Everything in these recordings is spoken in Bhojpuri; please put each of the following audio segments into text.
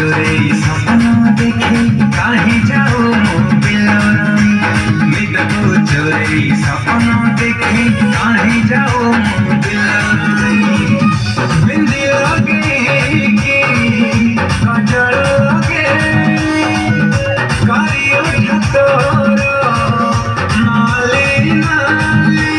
चोरे सपना देखे काहे जाओ बिलराई निद को चोरे सपना देखे काहे जाओ बिलराई बिंदी लगे की काजल लगे कारी उठतोर नाले नाले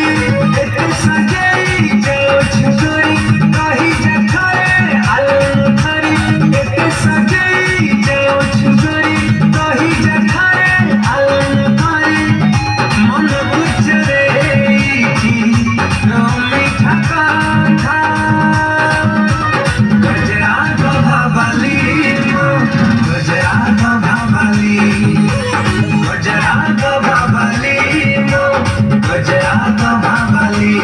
एक सजाई जाओ छुरी कही जखरे आलम खरी एक सजाई जाओ छुरी कही जखरे आलम खरी मन गुजरे की नमी ठका था गजरा गभाबाली गजरा गभाबाली गजरा गभाबाली गजरा गभाबाली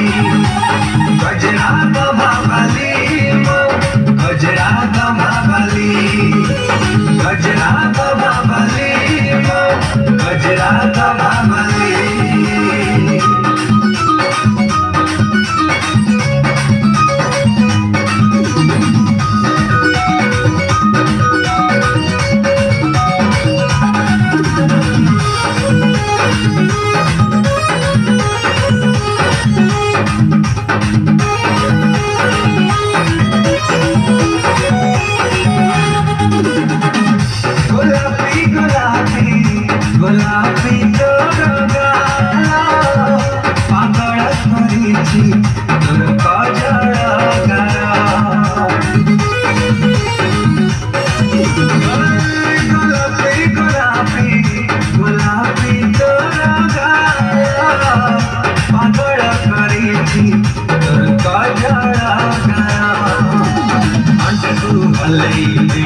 गजरा गभाबाली गजरा गभाबाली गजरा गभाबाली गजरा गभाबाली गुलाबी गुलाबी गुलाबी तोर गाला पागल करिछि तोर काजल गाला गुलाबी गुलाबी गुलाबी तोर गाला पागल करिछि तोर काजल गाला अंटू भले